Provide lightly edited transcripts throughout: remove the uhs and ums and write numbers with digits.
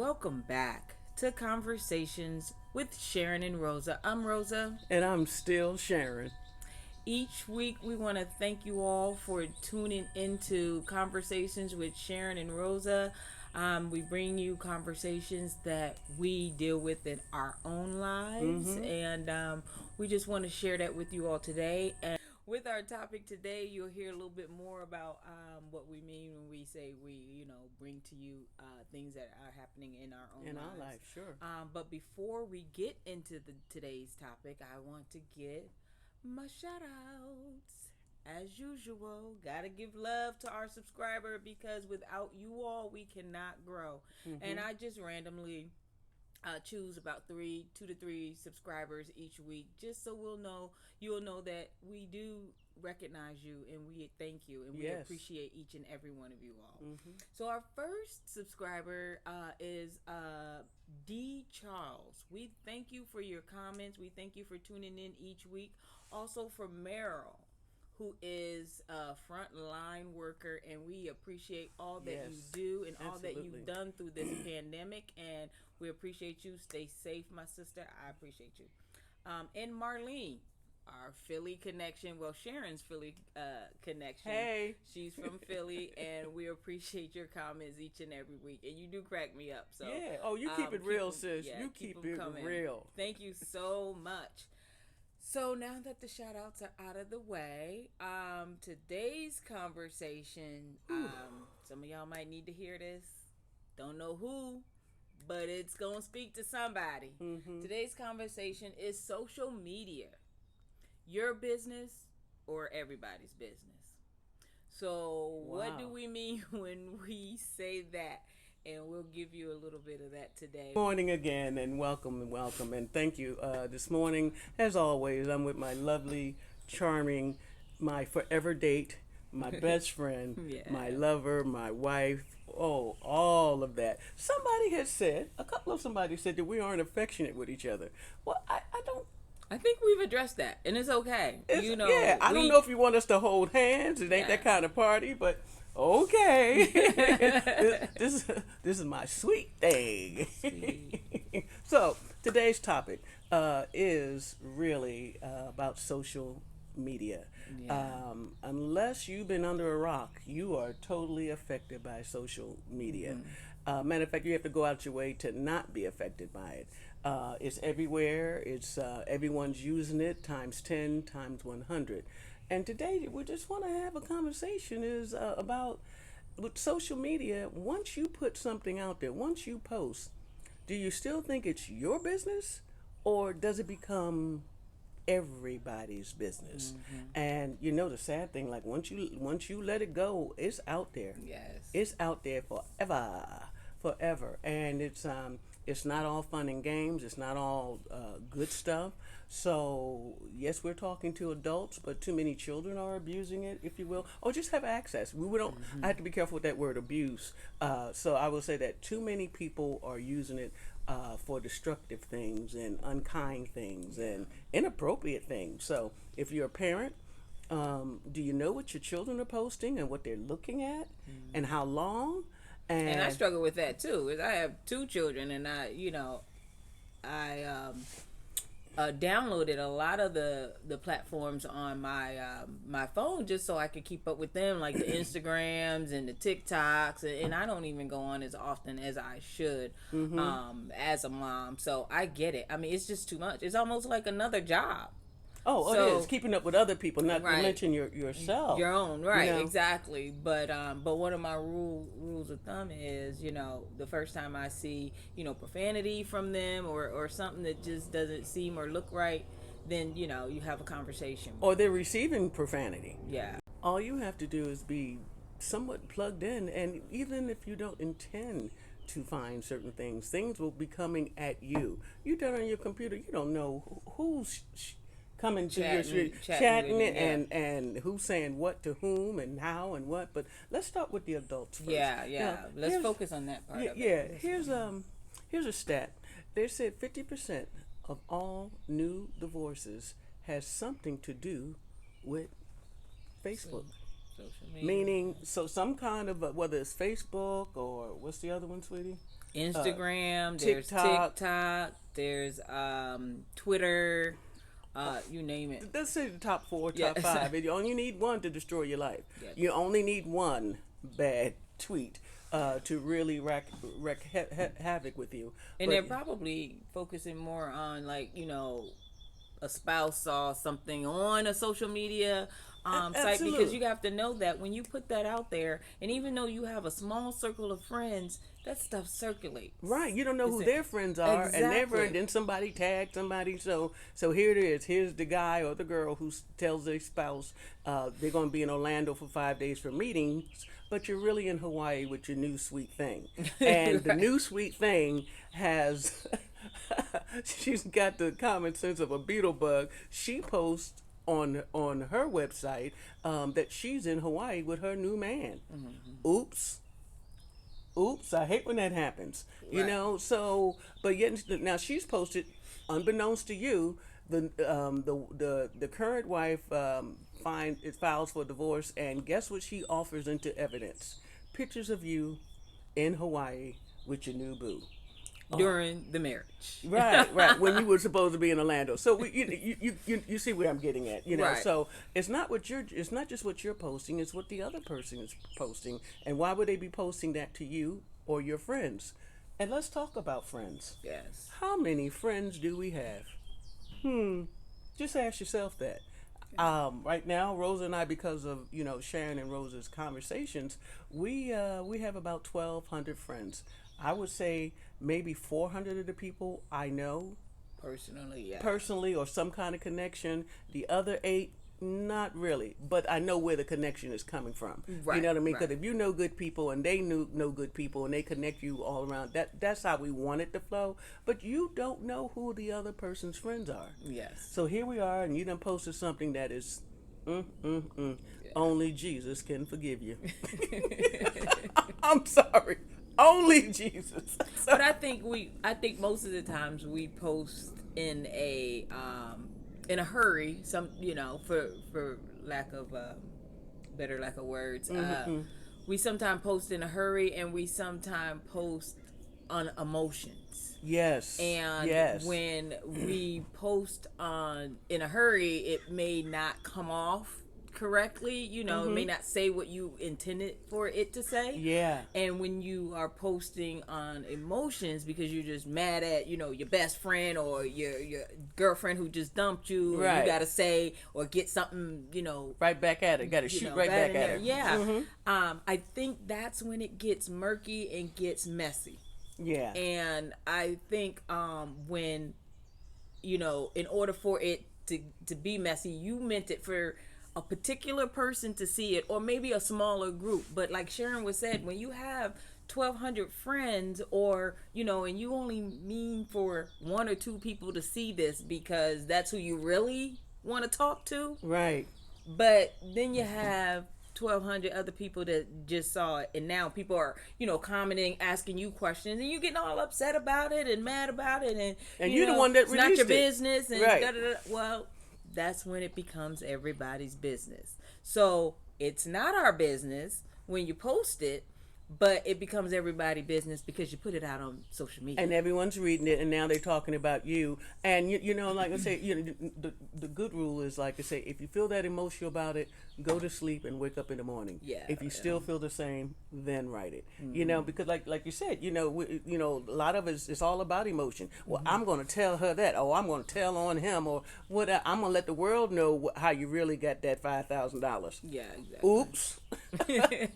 Welcome back to Conversations with Sharon and Rosa. I'm Rosa. And I'm still Sharon. Each week, we want to thank you all for tuning into Conversations with Sharon and Rosa. We bring you conversations that we deal with in our own lives, and we just want to share that with you all today. And with our topic today, you'll hear a little bit more about what we mean when we say we bring to you things that are happening in our own In lives. our life, sure. But before we get into today's topic, I want to get my shout outs. As usual, gotta give love to our subscriber because without you all, we cannot grow. And I just randomly choose about 2 to 3 subscribers each week, just so you'll know that we do recognize you and we thank you and we Yes. appreciate each and every one of you all. So our first subscriber is D Charles. We thank you for your comments. We thank you for tuning in each week. Also for Meryl, who is a frontline worker, and we appreciate all that you Yes, do and all that absolutely. you've done through this pandemic, and we appreciate you. Stay safe, my sister. I appreciate you. And Marlene, our Philly connection. Well, Sharon's Philly connection. Hey. She's from Philly, and we appreciate your comments each and every week. And you do crack me up. So Yeah. Oh, you keep it real, sis. yeah, You keep 'em it coming. real. Thank you so much. So now that the shout outs are out of the way, today's conversation, some of y'all might need to hear this. Don't know who, but it's going to speak to somebody. Today's conversation is social media. Your business or everybody's business. So what do Wow. we mean when we say that? And we'll give you a little bit of that today. Morning again, and welcome, and thank you. This morning, as always, I'm with my lovely, charming, my forever date, my best friend, Yeah. my lover, my wife. Oh, all of that. Somebody has said, a couple of somebody said that we aren't affectionate with each other. Well, I don't. I think we've addressed that, and it's okay. Yeah, I don't know if you want us to hold hands. It ain't that kind of party, but okay. this is my sweet thing. So today's topic is really about social media. Yeah. Unless you've been under a rock, you are totally affected by social media. Matter of fact, you have to go out your way to not be affected by it. It's everywhere. It's everyone's using it times 10, times 100. And today we just want to have a conversation is about with social media. Once you put something out there, once you post, do you still think it's your business, or does it become everybody's business? And you know the sad thing, like once you let it go, it's out there. Yes. It's out there forever, and it's not all fun and games. It's not all good stuff. So yes, we're talking to adults, but too many children are abusing it, if you will, or just have access. We don't. I have to be careful with that word abuse. So I will say that too many people are using it for destructive things and unkind things and inappropriate things. So if you're a parent, do you know what your children are posting and what they're looking at and how long? And I struggle with that too. I have 2 children, and I downloaded a lot of the platforms on my phone just so I could keep up with them, like the Instagrams and the TikToks, and I don't even go on as often as I should as a mom. So I get it. I mean, it's just too much. It's almost like another job. Oh, So- it is keeping up with other people, not Right. to mention yourself. Your own, right? You know? Exactly. But one of my rules of thumb is, the first time I see profanity from them or something that just doesn't seem or look right, then you have a conversation. Or they're receiving profanity. Yeah. All you have to do is be somewhat plugged in, and even if you don't intend to find certain things will be coming at you. You're done on your computer. You don't know who's coming to your street, chatting with you, and who's saying what to whom and how and what. But let's start with the adults first. Yeah. Now, Let's here's- focus on that part. Yeah, of it. yeah. Here's a stat. They said 50% of all new divorces has something to do with Facebook. Social media. Meaning, so some kind of whether it's Facebook or what's the other one, sweetie? Instagram, there's TikTok. TikTok, there's Twitter, you name it. Let's say the top four, Yeah. top five. And you only need one to destroy your life. Yeah. You only need one bad tweet to really wreak havoc with you. And But they're probably focusing more on, like, a spouse saw something on a social media site, because absolutely. you have to know that when you put that out there, and even though you have a small circle of friends, that stuff circulates. Right, you don't know who It's their friends are, and their exactly. friend, then somebody tagged somebody. So here it is. Here's the guy or the girl who tells their spouse they're going to be in Orlando for 5 days for meetings, but you're really in Hawaii with your new sweet thing, and the Right. new sweet thing has she's got the common sense of a beetle bug. She posts on her website that she's in Hawaii with her new man. Oops. Oops, I hate when that happens. You Right. know, so but yet now she's posted, unbeknownst to you, the current wife files for divorce, and guess what she offers into evidence? Pictures of you in Hawaii with your new boo. During the marriage. Right, right. When you were supposed to be in Orlando, so you see where I'm getting at, you know. Right. So it's not it's not just what you're posting, it's what the other person is posting, and why would they be posting that to you or your friends? And let's talk about friends. Yes. How many friends do we have? Just ask yourself that. Right now, Rosa and I, because of Sharon and Rosa's conversations, we have about 1,200 friends. I would say maybe 400 of the people I know Personally, yeah. personally or some kind of connection. The other 8, not really, but I know where the connection is coming from. Right, You know what I mean? Because right. if you know good people and they know good people and they connect you all around, that's how we want it to flow. But you don't know who the other person's friends are. Yes. So here we are, and you done posted something that is, Yeah. only Jesus can forgive you. I'm sorry. Only Jesus. But I think most of the times we post in a hurry, for lack of better lack of words. We sometimes post in a hurry, and we sometimes post on emotions. Yes. And yes. when we post in a hurry, it may not come off correctly. It may not say what you intended for it to say. Yeah. And when you are posting on emotions because you're just mad at, your best friend or your girlfriend who just dumped you, and Right. you got to say or get something, Right back at it. Got to shoot right bad back in at there. it. Yeah. I think that's when it gets murky and gets messy. Yeah. And I think when, in order for it to be messy, you meant it for a particular person to see it, or maybe a smaller group. But like Sharon was said, when you have 1,200 friends, or and you only mean for 1 or 2 people to see this because that's who you really want to talk to, Right. but then you have 1,200 other people that just saw it, and now people are commenting, asking you questions, and you getting all upset about it and mad about it, and you're the one that it's not released your it. business, and Right. da, da, da. Well, that's when it becomes everybody's business. So it's not our business when you post it, but it becomes everybody's business because you put it out on social media. And everyone's reading it, and now they're talking about you. And like I say, the good rule is, like I say, if you feel that emotional about it, go to sleep and wake up in the morning. Yeah, If you yeah. still feel the same, then write it. Because like you said, a lot of it's all about emotion. Well, I'm going to tell her that, or I'm going to tell on him, or what? I'm going to let the world know how you really got that $5,000. Yeah, exactly. Oops.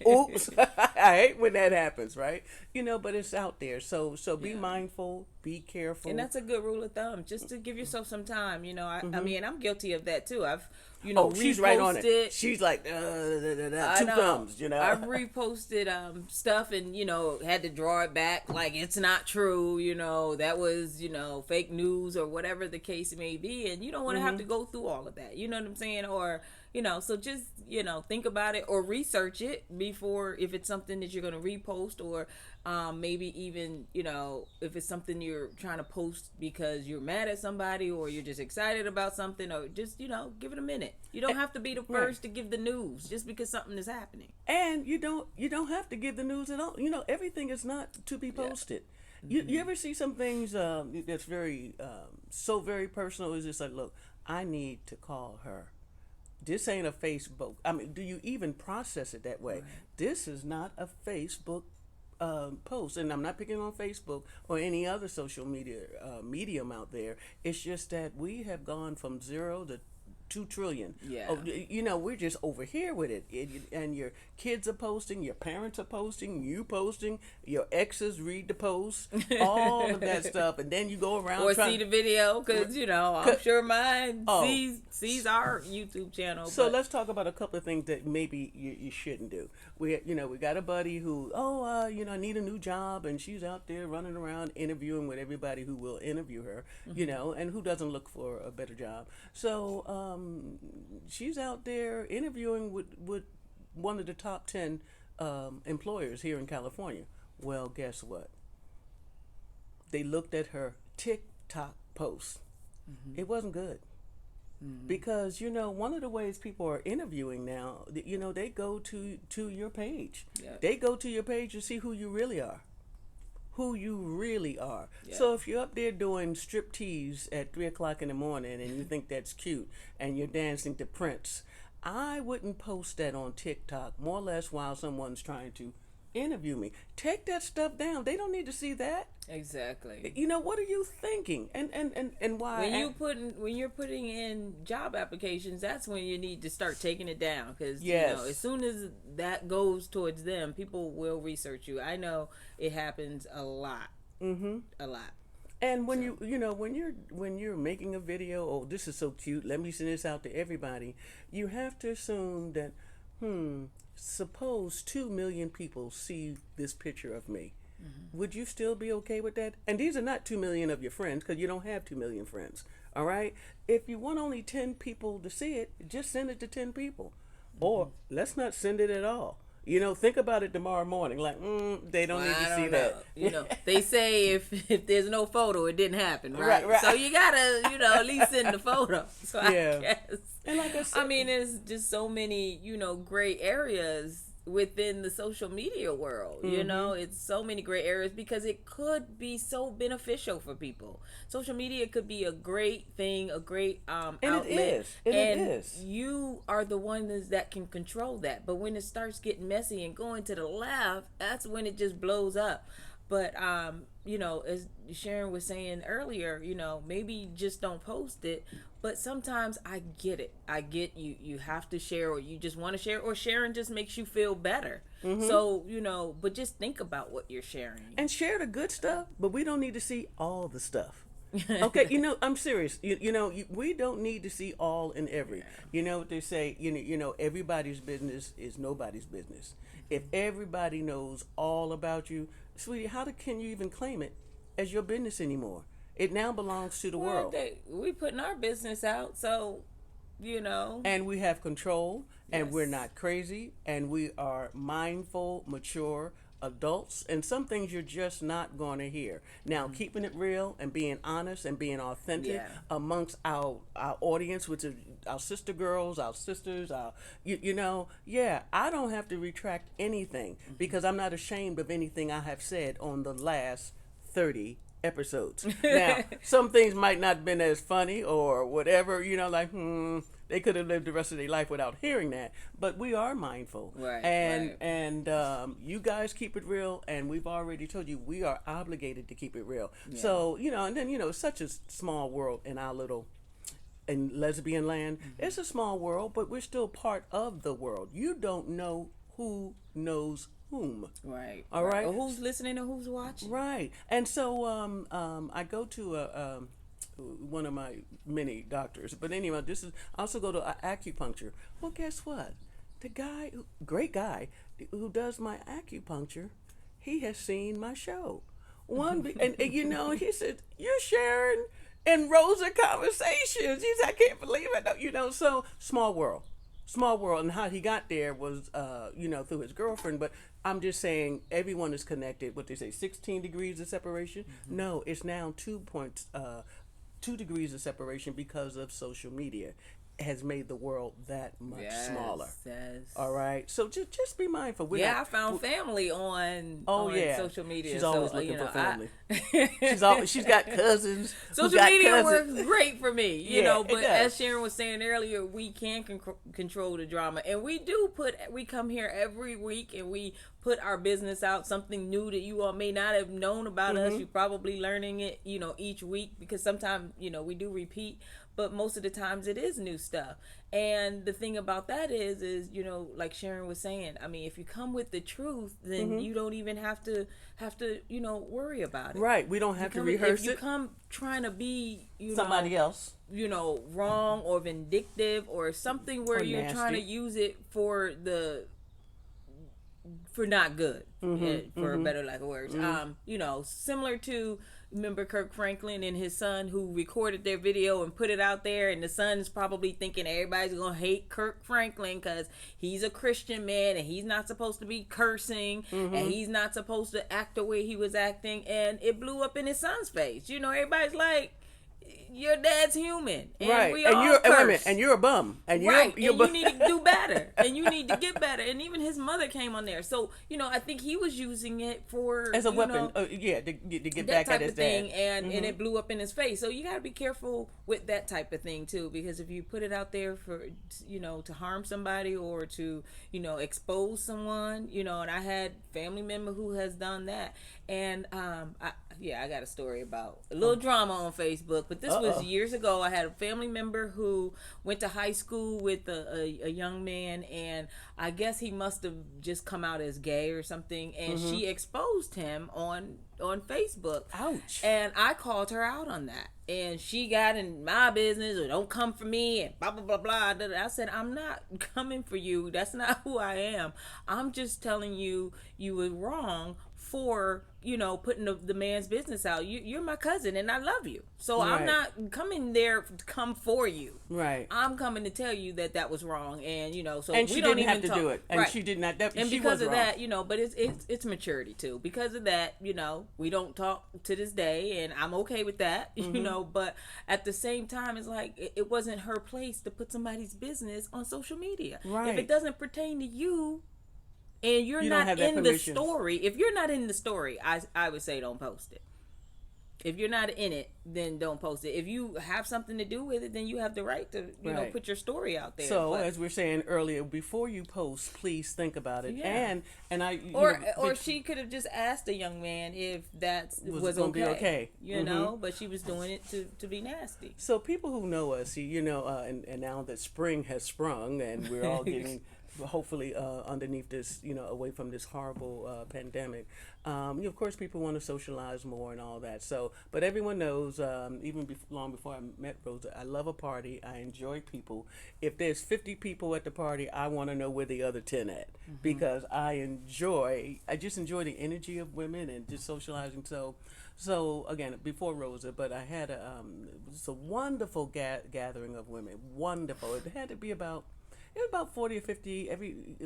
Oops. I hate when that happens, right? But it's out there. So be Yeah. mindful, be careful. And that's a good rule of thumb, just to give yourself some time. I mean, I'm guilty of that too. I've, she's right on it. reposted. She's like, I two know. thumbs, I've reposted stuff and had to draw it back, like it's not true. That was fake news or whatever the case may be, and you don't want to have to go through all of that. You know what I'm saying? Or so just think about it or research it before, if it's something that you're going to repost, or maybe even if it's something you're trying to post because you're mad at somebody or you're just excited about something, or just give it a minute. You don't have to be the first to give the news just because something is happening. And you don't have to give the news at all. Everything is not to be posted. You ever see some things that's very so very personal? Is just like, look, I need to call her. This ain't a Facebook. I mean, do you even process it that way? Right. This is not a Facebook post, and I'm not picking on Facebook or any other social media medium out there. It's just that we have gone from 0 to 2 trillion. Yeah. Oh, you know, we're just over here with it. And your kids are posting, your parents are posting, you posting, your exes read the posts, all of that stuff, and then you go around Or see the video, because I'm sure mine Oh. sees our YouTube channel. So but let's talk about a couple of things that maybe you shouldn't do. We got a buddy who need a new job, and she's out there running around interviewing with everybody who will interview her, and who doesn't look for a better job. So she's out there interviewing with one of the top 10 employers here in California. Well, guess what? They looked at her TikTok post. It wasn't good. Because one of the ways people are interviewing now, they go to your page. Yeah. They go to your page to see who you really are. Who you really are. Yeah. So if you're up there doing striptease at 3:00 in the morning and you think that's cute and you're dancing to Prince, I wouldn't post that on TikTok, more or less while someone's trying to interview me. Take that stuff down. They don't need to see that. exactly. What are you thinking? And why? When you're putting in job applications, that's when you need to start taking it down, because Yes. as soon as that goes towards them, people will research you. I know it happens a lot. A lot. And when when you're making a video, oh, this is so cute, let me send this out to everybody, you have to assume that, suppose 2 million people see this picture of me. Would you still be okay with that? And these are not 2 million of your friends, because you don't have 2 million friends. All right? If you want only 10 people to see it, just send it to 10 people. Or let's not send it at all. Think about it tomorrow morning. Like, they don't need to see that. They say if there's no photo, it didn't happen, right? Right. So you gotta, at least send the photo. So Yeah. I guess. And like I said, there's just so many, gray areas within the social media world. It's so many gray areas because it could be so beneficial for people. Social media could be a great thing, a great outlet. it is. And it is. You are the ones that can control that. But when it starts getting messy and going to the left, that's when it just blows up. But as Sharon was saying earlier, maybe just don't post it. But sometimes I get it. I get you have to share, or you just want to share, or sharing just makes you feel better. So, but just think about what you're sharing. And share the good stuff, but we don't need to see all the stuff. Okay, I'm serious. We don't need to see all and every. Yeah. You know what they say, everybody's business is nobody's business. If everybody knows all about you, sweetie, can you even claim it as your business anymore? It now belongs to the world. We putting our business out, so, And we have control, and Yes. we're not crazy, and we are mindful, mature adults, and some things you're just not going to hear. Now, keeping it real and being honest and being authentic Yeah. amongst our audience, which is our sister girls, our sisters, I don't have to retract anything because I'm not ashamed of anything I have said on the last 30 episodes. Now, some things might not have been as funny or whatever, they could have lived the rest of their life without hearing that. But we are mindful. Right, And you guys keep it real, and we've already told you we are obligated to keep it real. Yeah. So, and then, it's such a small world in our little in lesbian land. It's a small world, but we're still part of the world. You don't know who knows whom. Right. All right. Or who's listening or who's watching. Right. And so I go to one of my many doctors. But anyway, I also go to acupuncture. Well, guess what? The great guy who does my acupuncture, he has seen my show. And he said, "You're Sharon and Rosa conversations." He said, "I can't believe it." So small world. And how he got there was, through his girlfriend. But I'm just saying, everyone is connected. What they say, 16 degrees of separation? No, it's now 2 degrees of separation because of social media. has made the world that much smaller. Yes. All right, so just be mindful. I found family on social media. She's always looking for family. She's got cousins. Social media works great for me, you know. But as Sharon was saying earlier, we can control the drama, and we come here every week and we put our business out, something new that you all may not have known about us. You're probably learning it, you know, each week, because sometimes, you know, we do repeat, but most of the times it is new stuff. And the thing about that is, you know, like Sharon was saying, I mean, if you come with the truth, then you don't even have to, you know, worry about it. Right. We don't have to rehearse it. If you come trying to be, somebody else, you know, wrong or vindictive or something where you're nasty, trying to use it for not good, for a better lack of words. You know, similar to, remember Kirk Franklin and his son who recorded their video and put it out there, and the son's probably thinking everybody's gonna hate Kirk Franklin because he's a Christian man and he's not supposed to be cursing and he's not supposed to act the way he was acting, and it blew up in his son's face. You know, everybody's like, your dad's human, and right? We and all you're curse. And you're a bum, and right? You're you need to do better, and you need to get better. And even his mother came on there, so you know, I think he was using it for as a weapon, know, to get that back type at his of thing, dad. and it blew up in his face. So you got to be careful with that type of thing too, because if you put it out there for, you know, to harm somebody or to, you know, expose someone, you know, and I had family member who has done that, and I got a story about a little drama on Facebook, but this was years ago. I had a family member who went to high school with a young man, and I guess he must have just come out as gay or something, and she exposed him on Facebook. Ouch. And I called her out on that, and she got in my business, or don't come for me, and blah blah blah blah. I said, I'm not coming for you. That's not who I am. I'm just telling you were wrong for, you know, putting the man's business out. You're my cousin and I love you, so right. I'm not coming there to come for you. Right. I'm coming to tell you that was wrong, and you know, so and we she don't didn't even have to talk. do it, and right. she did not. And she because was of wrong. that, you know, but it's maturity too. Because of that, you know, we don't talk to this day, and I'm okay with that, you know. But at the same time, it's like it wasn't her place to put somebody's business on social media. Right. If it doesn't pertain to you, and you're you not in permission. the story, if you're not in the story, I would say don't post it. If you're not in it, then don't post it. If you have something to do with it, then you have the right to, you know, put your story out there. So, as we were saying earlier, before you post, please think about it. Yeah. And I or she could have just asked a young man if that was going to okay. be okay. You know, but she was doing it to be nasty. So people who know us, you know, and now that spring has sprung and we're all getting hopefully underneath this, you know, away from this horrible pandemic, of course people want to socialize more and all that. So, but everyone knows, even long before I met Rosa, I love a party. I enjoy people. If there's 50 people at the party, I want to know where the other 10 at, because I just enjoy the energy of women and just socializing. So again, before Rosa, but I had a wonderful gathering of women. Wonderful. It had to be about 40 or 50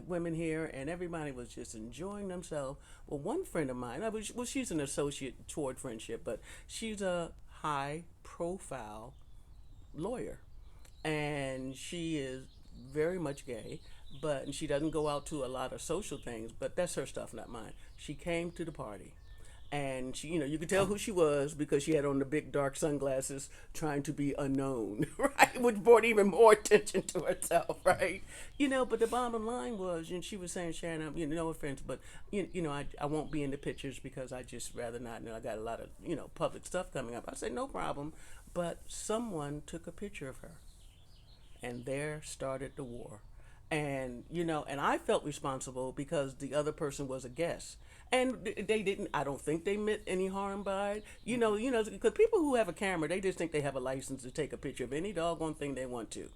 women here, and everybody was just enjoying themselves. Well, one friend of mine, she's an associate toward friendship, but she's a high-profile lawyer, and she is very much gay, but she doesn't go out to a lot of social things, but that's her stuff, not mine. She came to the party. And she, you know, you could tell who she was because she had on the big dark sunglasses, trying to be unknown, right? Which brought even more attention to herself, right? You know, but the bottom line was, and she was saying, Sharon, no offense, but you know, I won't be in the pictures because I just rather not. You know, I got a lot of, you know, public stuff coming up. I said, no problem, but someone took a picture of her, and there started the war. And you know, and I felt responsible because the other person was a guest. And they didn't, I don't think they meant any harm by it. You know, because people who have a camera, they just think they have a license to take a picture of any doggone thing they want to.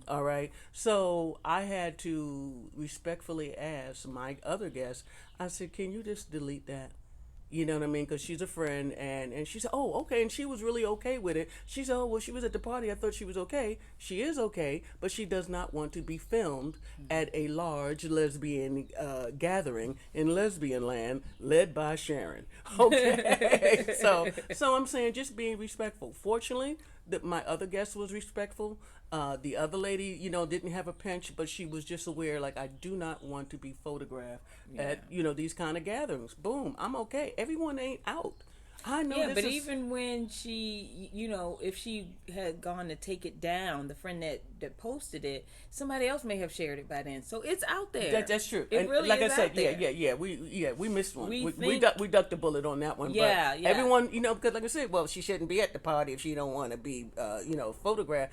All right. So I had to respectfully ask my other guest, I said, can you just delete that? You know what I mean? Because she's a friend, and she said, oh, okay, and she was really okay with it. She said, oh, well, she was at the party. I thought she was okay. She is okay, but she does not want to be filmed at a large lesbian gathering in lesbian land led by Sharon. Okay? So I'm saying just being respectful. Fortunately, that my other guest was respectful. The other lady, didn't have a pinch, but she was just aware, like, I do not want to be photographed at, these kind of gatherings. Boom, I'm okay. Everyone ain't out. I know Yeah, this but is even when she, if she had gone to take it down, the friend that posted it, somebody else may have shared it by then. So it's out there. that's true. It And really like I is said, out there. we missed one. We We think, we ducked the bullet on that one. yeah, But yeah, everyone, because like I said, well, she shouldn't be at the party if she don't want to be, photographed.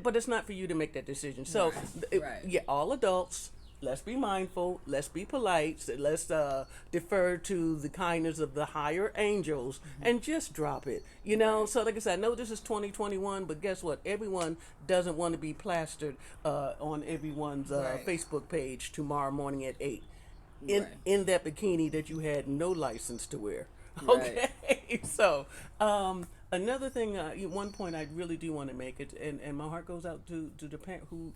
But it's not for you to make that decision. So, right. yeah, all adults. Let's be mindful. Let's be polite. Let's defer to the kindness of the higher angels and just drop it. So like I said, I know this is 2021, but guess what? Everyone doesn't want to be plastered on everyone's Right. Facebook page tomorrow morning at 8 in Right. in that bikini that you had no license to wear. Right. Okay, so another thing, one point I really do want to make it, and my heart goes out to the parent who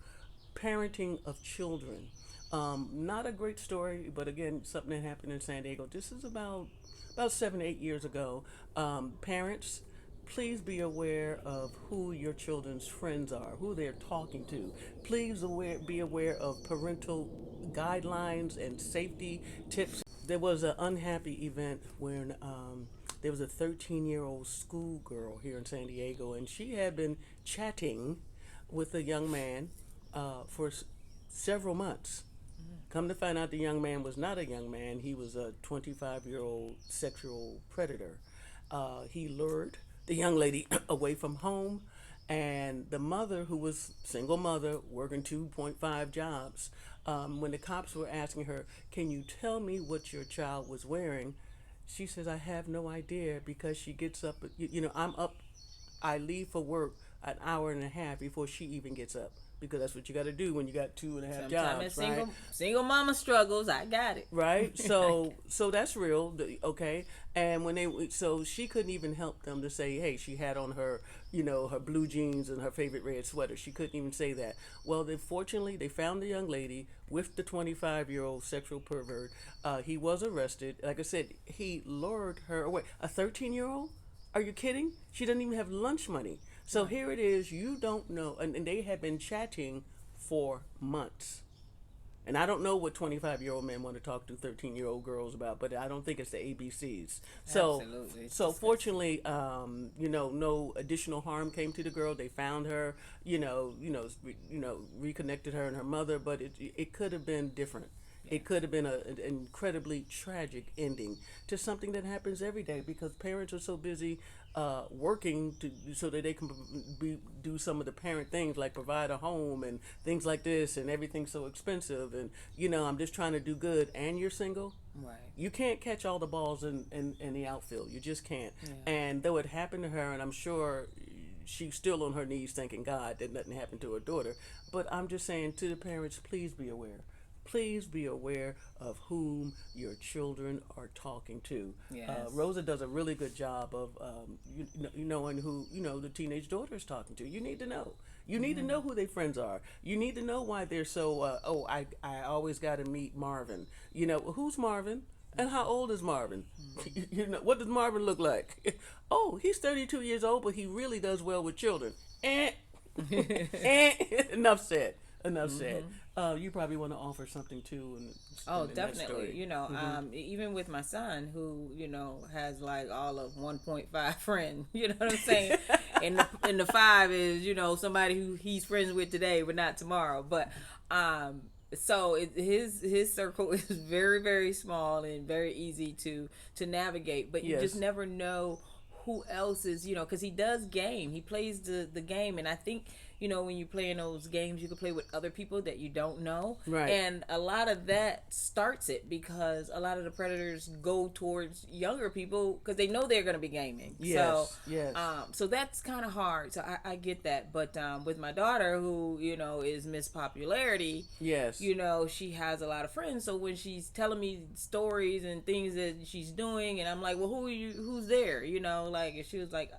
parenting of children. Not a great story, but again, something that happened in San Diego. This is about 7 8 years ago. Parents, please be aware of who your children's friends are, who they're talking to. Please be aware of parental guidelines and safety tips. There was an unhappy event when there was a 13-year-old schoolgirl here in San Diego, and she had been chatting with a young man for several months. Come to find out, the young man was not a young man. He was a 25-year-old sexual predator. He lured the young lady away from home, and the mother, who was single mother, working 2.5 jobs, when the cops were asking her, "Can you tell me what your child was wearing?" She says, "I have no idea, because she gets up. I'm up. I leave for work an hour and a half before she even gets up." Because that's what you got to do when you got 2.5 Sometimes jobs, right? single mama struggles. I got it. Right. So that's real. Okay. And so she couldn't even help them to say, hey, she had on her, her blue jeans and her favorite red sweater. She couldn't even say that. Well, fortunately they found the young lady with the 25-year-old sexual pervert. He was arrested. Like I said, he lured her away. A 13-year-old? Are you kidding? She doesn't even have lunch money. So here it is. You don't know, and they had been chatting for months. And I don't know what 25-year-old men want to talk to 13-year-old girls about, but I don't think it's the ABCs. So, Absolutely. It's so disgusting. fortunately, no additional harm came to the girl. They found her, reconnected her and her mother, but it could have been different. It could have been an incredibly tragic ending to something that happens every day, because parents are so busy working so that they can do some of the parent things, like provide a home and things like this, and everything's so expensive. And I'm just trying to do good. And you're single. Right. You can't catch all the balls in the outfield. You just can't. Yeah. And though it happened to her, and I'm sure she's still on her knees thanking God that nothing happened to her daughter. But I'm just saying to the parents, please be aware. Please be aware of whom your children are talking to. Yes. Rosa does a really good job of knowing who the teenage daughter is talking to. You need to know. You need to know who their friends are. You need to know why they're so. I always got to meet Marvin. Who's Marvin? And how old is Marvin? What does Marvin look like? Oh, he's 32 years old, but he really does well with children. Enough said. Enough said. You probably want to offer something too. Oh, in that definitely. story. Even with my son, who has like all of 1.5 friends. You know what I'm saying? and the 5 is somebody who he's friends with today, but not tomorrow. But so his circle is very, very small and very easy to navigate. But you Yes. just never know who else is, because he does game. He plays the game, and I think when you play in those games, you can play with other people that you don't know. Right. And a lot of that starts it, because a lot of the predators go towards younger people because they know they're going to be gaming. Yes. So, Yes. so that's kind of hard. So I get that. But with my daughter, who, is Miss Popularity, Yes. she has a lot of friends. So when she's telling me stories and things that she's doing, and I'm like, well, who's there? Like, and she was like,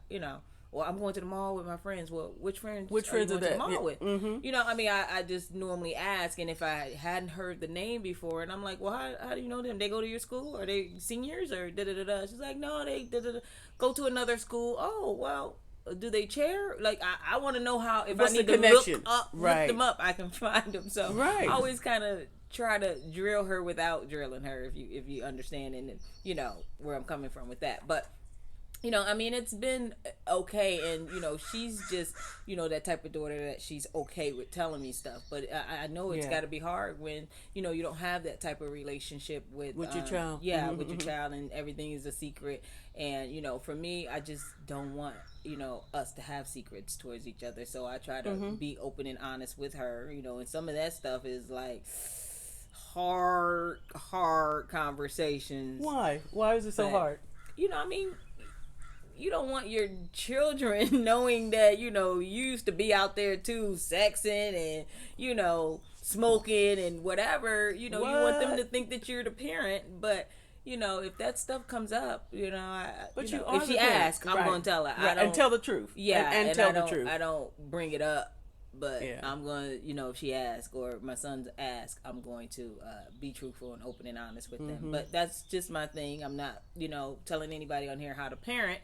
well, I'm going to the mall with my friends. Well, which friends are you going to the mall with? Mm-hmm. I just normally ask, and if I hadn't heard the name before, and I'm like, well, how do you know them? They go to your school? Are they seniors or da da da da? She's like, no, they da da da go to another school. Oh, well, do they chair? Like I want to know how if What's I need the to connection? look them up, I can find them. So Right. I always kind of try to drill her without drilling her, if you understand, and you know where I'm coming from with that. But you know, I mean, it's been okay, and you know, she's just, you know, that type of daughter that she's okay with telling me stuff. But I know it's Yeah. got to be hard when you know you don't have that type of relationship with Your child. yeah, with your child, and everything is a secret. And you know, for me, I just don't want you know us to have secrets towards each other. So I try to be open and honest with her. You know, and some of that stuff is like hard conversations. Why? Why is it so hard? You know, I mean, you don't want your children knowing that you know you used to be out there too sexing and you know smoking and whatever. You know, you want them to think that you're the parent, but you know if that stuff comes up, you know, But you know, you are if she the parent. asks, I'm Right. gonna tell her. I Right. don't, And tell the truth. yeah, and tell I the don't, truth. I don't bring it up. But Yeah. I'm going to, you know, if she asks or my sons ask, I'm going to be truthful and open and honest with them. But that's just my thing. I'm not, you know, telling anybody on here how to parent.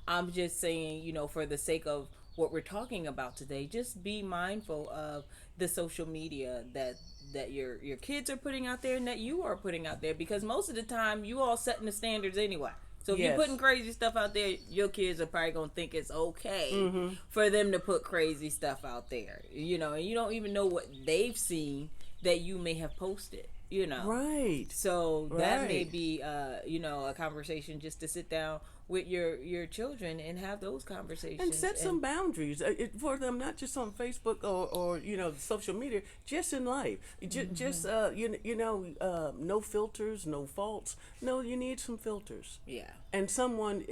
I'm just saying, you know, for the sake of what we're talking about today, just be mindful of the social media that your kids are putting out there and that you are putting out there, because most of the time you all setting the standards anyway. So if Yes. you're putting crazy stuff out there, your kids are probably gonna think it's okay for them to put crazy stuff out there. You know, and you don't even know what they've seen that you may have posted. You know, Right. so that may Right. be, you know, a conversation just to sit down with your children and have those conversations And set some boundaries for them, not just on Facebook or you know social media, just in life. Just you know, no filters, no faults. No, you need some filters. Yeah. And someone,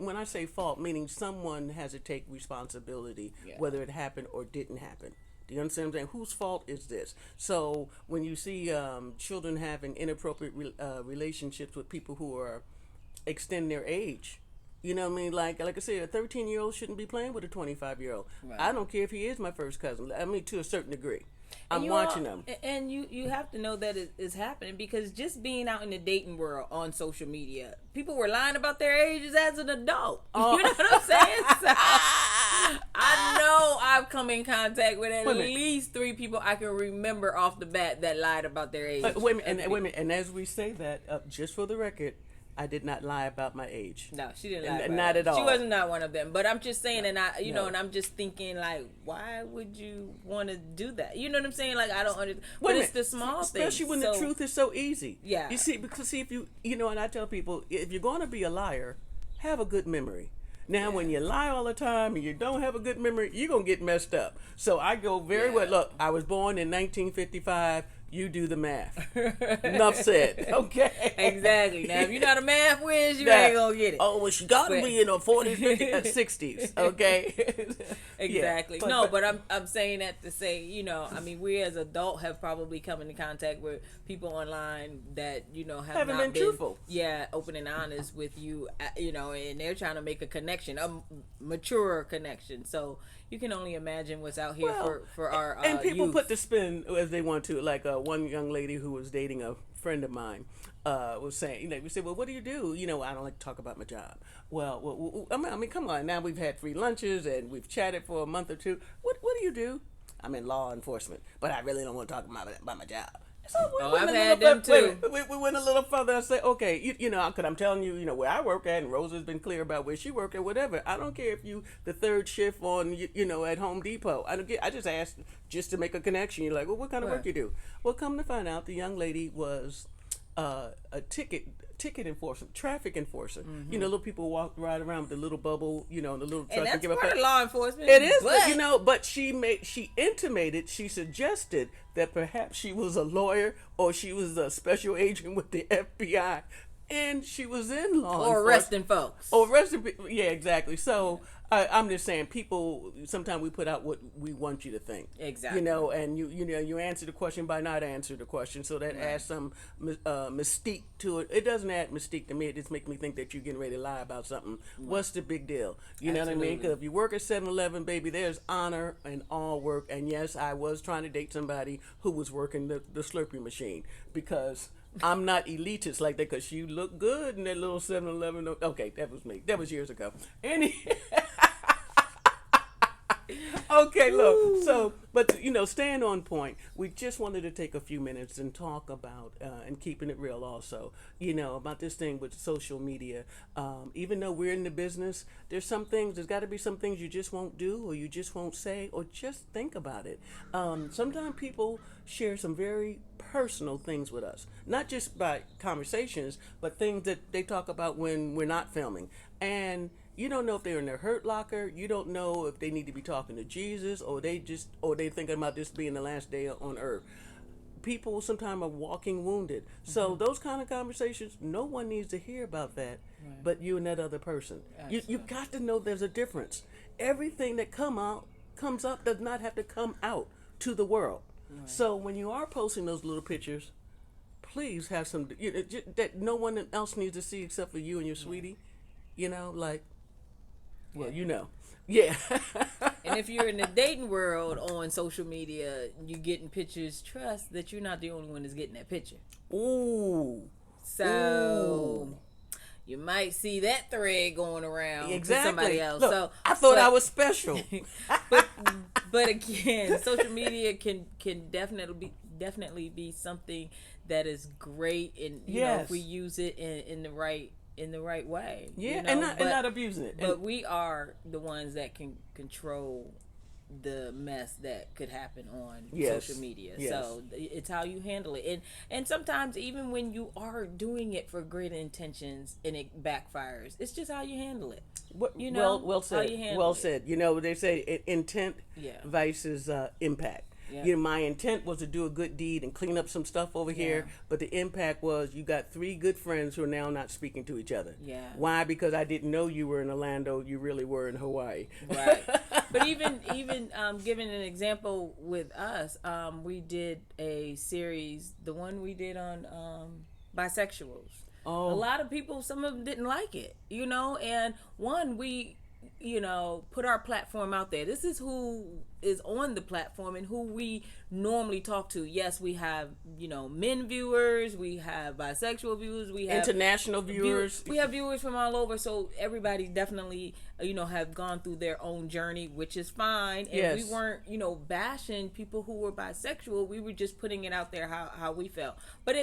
when I say fault, meaning someone has to take responsibility, Yeah. whether it happened or didn't happen. Do you understand what I'm saying? Whose fault is this? So when you see children having inappropriate relationships with people who are extend their age, you know what I mean? Like I said, a 13-year-old shouldn't be playing with a 25-year-old. Right. I don't care if he is my first cousin. I mean, to a certain degree. I'm You watching all- them. and you have to know that it is happening, because just being out in the dating world on social media, people were lying about their ages as an adult. Oh. You know what I'm saying? So, I know I've come in contact with at Wait a minute. least 3 people I can remember off the bat that lied about their age. Wait a minute, and as we say that, just for the record, I did not lie about my age. No, she didn't lie. Not at all. She wasn't not one of them. But I'm just saying, and you know, No. and I'm just thinking, like, why would you want to do that? You know what I'm saying? Like, I don't understand. Wait But a it's the minute. small things. Especially when the So- truth is so easy. Yeah. You see, because if you know, and I tell people, if you're going to be a liar, have a good memory. Now, when you lie all the time and you don't have a good memory, you're going to get messed up. So I go very well. Look, I was born in 1955. You do the math. Enough said. Okay. Exactly. Now, if you're not a math whiz, you ain't gonna get it. Oh, well, she got to But- be in her 40s, 50s, 60s. Okay. Exactly. Yeah, No, but I'm saying that to say, you know, I mean, we as adults have probably come into contact with people online that, you know, Haven't not been truthful. Yeah, open and honest with you, you know, and they're trying to make a connection, a mature connection. So you can only imagine what's out here Well, for our and people youth. put the spin as they want to. Like one young lady who was dating a friend of mine was saying, you know, we said, well, what do you do? You know, I don't like to talk about my job. Well, I mean, come on. Now we've had free lunches and we've chatted for a month or two. What do you do? I'm in law enforcement, but I really don't want to talk about my job. So I've had them too. We went a little further and said, okay, you know, because I'm telling you, you know, where I work at, and Rosa's been clear about where she work at, whatever. I don't care if you the third shift on, you know, at Home Depot. I don't get. I just asked just to make a connection. You're like, well, what kind of work you do? Well, come to find out, the young lady was a ticket enforcer, traffic enforcer. You know, little people ride around with the little bubble, you know, the little truck and that's give part of law enforcement. It is, but you know, but she intimated, she suggested that perhaps she was a lawyer or she was a special agent with the FBI, and she was in law or enforcement. arresting folks. Or arresting people. Yeah, exactly. So I'm just saying, people, sometimes we put out what we want you to think. Exactly. You know, and you answer the question by not answering the question, so that adds some mystique to it. It doesn't add mystique to me. It just makes me think that you're getting ready to lie about something. What's the big deal? You know what I mean? Because if you work at 7-Eleven, baby, there's honor in all work. And yes, I was trying to date somebody who was working the Slurpee machine, because I'm not elitist like that, because she looked good in that little 7-Eleven. Okay, that was me. That was years ago. Okay, look. Ooh. So, but staying on point, we just wanted to take a few minutes and talk about and keeping it real. Also, about this thing with social media. Even though we're in the business, there's some things. There's got to be some things you just won't do, or you just won't say, or just think about it. Sometimes people share some very personal things with us, not just by conversations, but things that they talk about when we're not filming, and you don't know if they're in their hurt locker. You don't know if they need to be talking to Jesus, or they thinking about this being the last day on earth. People sometimes are walking wounded. So those kind of conversations, no one needs to hear about that, Right. but you and that other person. You Absolutely. got to know there's a difference. Everything that comes up does not have to come out to the world. Right. So when you are posting those little pictures, please have some that no one else needs to see except for you and your sweetie. Like, well, Yeah. yeah. And if you're in the dating world on social media, you getting pictures, trust that you're not the only one that's getting that picture. Ooh, So ooh, you might see that thread going around to somebody exactly. else. Look, So, I thought I but was special. but but again, social media can definitely be something that is great, and if Yes, we use it in the right way, yeah, and not abusing it. but we are the ones that can control the mess that could happen on Yes, social media. yes. So it's how you handle it, and sometimes even when you are doing it for great intentions and it backfires, it's just how you handle it. Well How said. you handle Well it. said. They say intent Yeah. versus impact. Yeah. My intent was to do a good deed and clean up some stuff over here, Yeah. but the impact was you got three good friends who are now not speaking to each other. Yeah. Why? Because I didn't know you were in Orlando. You really were in Hawaii. Right. But even giving an example with us, we did a series, the one we did on bisexuals. A Oh, lot of people, some of them didn't like it, and we put our platform out there. This is who is on the platform and who we normally talk to. Yes, we have men viewers, we have bisexual viewers, we have international viewers. we have viewers from all over, so everybody definitely have gone through their own journey, which is fine. And we Yes. weren't bashing people who were bisexual. We were just putting it out there how we felt. But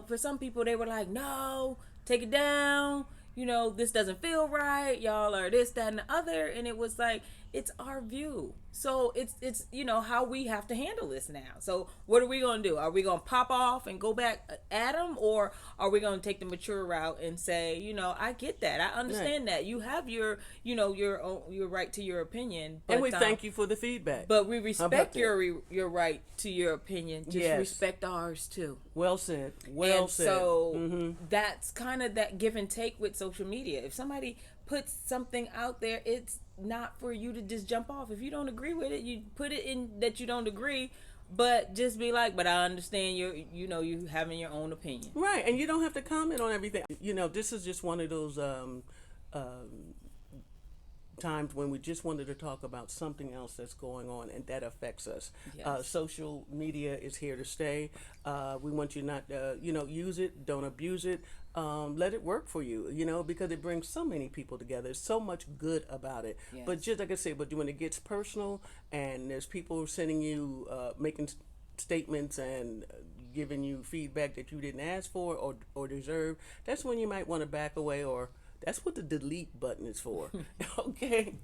for some people, they were like, no, take it down, this doesn't feel right, y'all are this, that, and the other. And it was like, it's our view. So it's how we have to handle this now. So what are we going to do? Are we going to pop off and go back at them, or are we going to take the mature route and say, I get that, I understand that you have your your right to your opinion, but And we thank you for the feedback. but we How respect about that? your right to your opinion. Just Yes. respect ours too. Well said. Well And said. so that's kind of that give and take with social media. If somebody puts something out there, it's not for you to just jump off. If you don't agree with it, you put it in that you don't agree, but just be like, but I understand you having your own opinion. Right, and you don't have to comment on everything. This is just one of those times when we just wanted to talk about something else that's going on and that affects us. Yes. Social media is here to stay. We want you not, use it, don't abuse it. Let it work for you, because it brings so many people together. There's so much good about it. Yes. But just like I said, but when it gets personal and there's people sending you, making statements and giving you feedback that you didn't ask for or deserve, that's when you might want to back away, or that's what the delete button is for. Okay.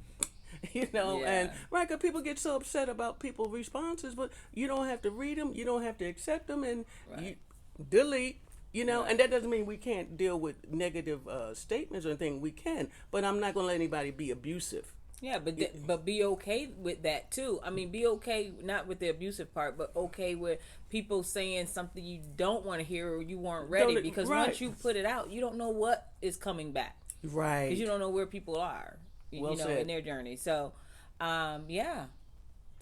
Yeah. And right, because people get so upset about people's responses, but you don't have to read them, you don't have to accept them, and you Right. delete. Right. And that doesn't mean we can't deal with negative statements or anything. We can, but I'm not going to let anybody be abusive. Yeah, but be okay with that too. I mean, be okay not with the abusive part, but okay with people saying something you don't want to hear or you weren't ready. Don't- Because right. once you put it out, you don't know what is coming back. Right. Because you don't know where people are, Well said. in their journey. So, yeah.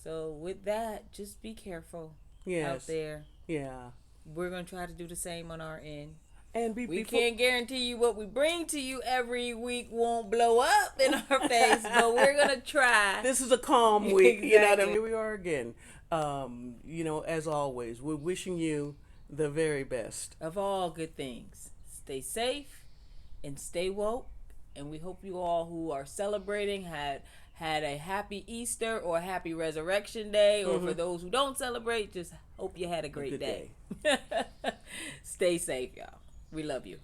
So with that, just be careful out Yes. there. Yeah. We're gonna try to do the same on our end. And We before, can't guarantee you what we bring to you every week won't blow up in our face, but we're gonna try. this is a calm week. You know what I Exactly. mean? Here we are again. As always, we're wishing you the very best. Of all good things, stay safe and stay woke. And we hope you all who are celebrating had a happy Easter or a happy Resurrection Day, or for those who don't celebrate, just hope you had a great day. Stay safe, y'all. We love you.